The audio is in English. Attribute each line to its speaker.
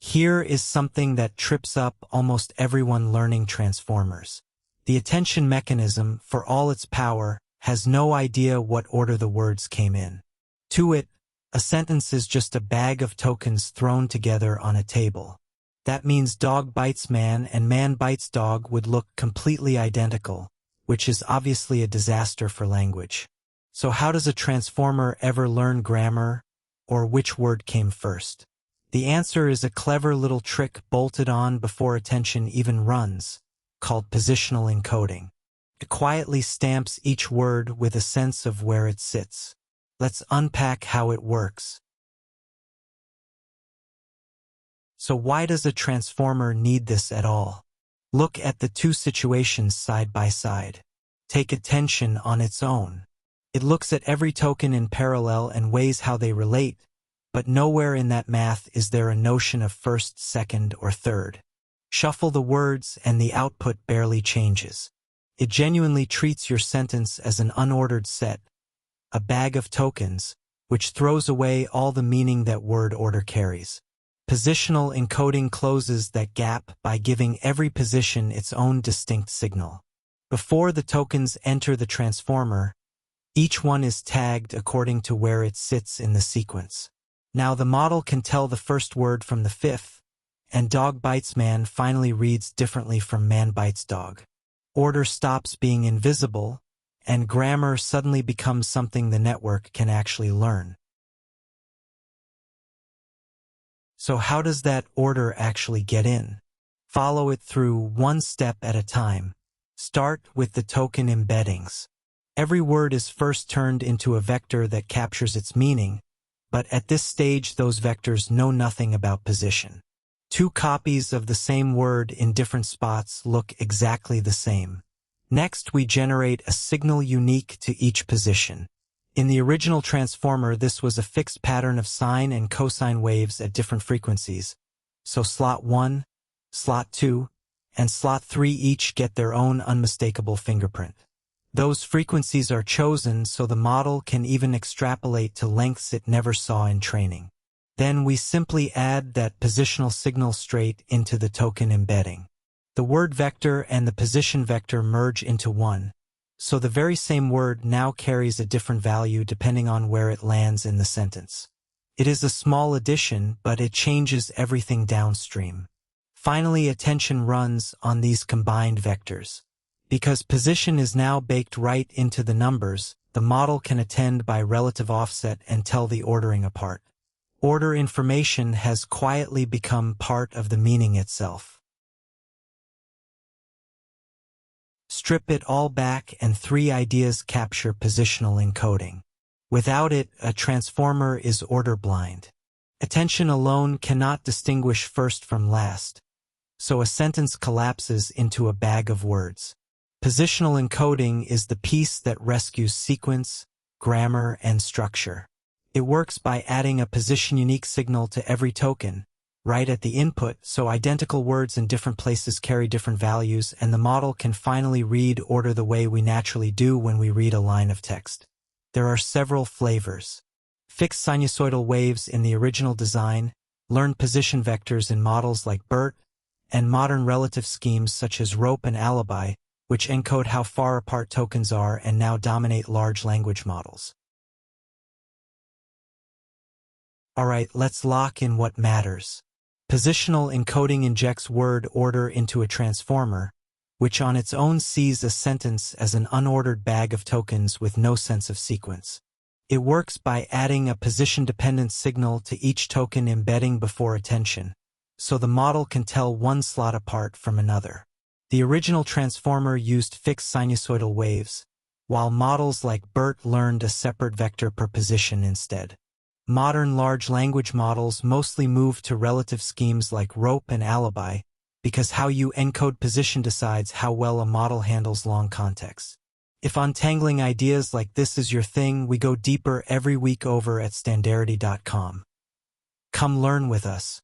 Speaker 1: Here is something that trips up almost everyone learning transformers. The attention mechanism, for all its power, has no idea what order the words came in. To it, a sentence is just a bag of tokens thrown together on a table. That means dog bites man and man bites dog would look completely identical, which is obviously a disaster for language. So how does a transformer ever learn grammar, or which word came first? The answer is a clever little trick bolted on before attention even runs, called positional encoding. It quietly stamps each word with a sense of where it sits. Let's unpack how it works. So why does a transformer need this at all? Look at the two situations side by side. Take attention on its own. It looks at every token in parallel and weighs how they relate, but nowhere in that math is there a notion of first, second, or third. Shuffle the words and the output barely changes. It genuinely treats your sentence as an unordered set, a bag of tokens, which throws away all the meaning that word order carries. Positional encoding closes that gap by giving every position its own distinct signal. Before the tokens enter the transformer, each one is tagged according to where it sits in the sequence. Now the model can tell the first word from the fifth, and dog bites man finally reads differently from man bites dog. Order stops being invisible, and grammar suddenly becomes something the network can actually learn. So how does that order actually get in? Follow it through one step at a time. Start with the token embeddings. Every word is first turned into a vector that captures its meaning, but at this stage those vectors know nothing about position. Two copies of the same word in different spots look exactly the same. Next, we generate a signal unique to each position. In the original transformer, this was a fixed pattern of sine and cosine waves at different frequencies, so slot 1, slot 2, and slot 3 each get their own unmistakable fingerprint. Those frequencies are chosen so the model can even extrapolate to lengths it never saw in training. Then we simply add that positional signal straight into the token embedding. The word vector and the position vector merge into one, so the very same word now carries a different value depending on where it lands in the sentence. It is a small addition, but it changes everything downstream. Finally, attention runs on these combined vectors. Because position is now baked right into the numbers, the model can attend by relative offset and tell the ordering apart. Order information has quietly become part of the meaning itself. Strip it all back and three ideas capture positional encoding. Without it, a transformer is order blind. Attention alone cannot distinguish first from last, so a sentence collapses into a bag of words. Positional encoding is the piece that rescues sequence, grammar, and structure. It works by adding a position-unique signal to every token, right at the input, so identical words in different places carry different values, and the model can finally read order the way we naturally do when we read a line of text. There are several flavors. Fixed sinusoidal waves in the original design, learned position vectors in models like BERT, and modern relative schemes such as ROPE and Alibi, which encode how far apart tokens are and now dominate large language models. Alright, let's lock in what matters. Positional encoding injects word order into a transformer, which on its own sees a sentence as an unordered bag of tokens with no sense of sequence. It works by adding a position-dependent signal to each token embedding before attention, so the model can tell one slot apart from another. The original transformer used fixed sinusoidal waves, while models like BERT learned a separate vector per position instead. Modern large language models mostly move to relative schemes like ROPE and Alibi, because how you encode position decides how well a model handles long contexts. If untangling ideas like this is your thing, we go deeper every week over at standarity.com. Come learn with us.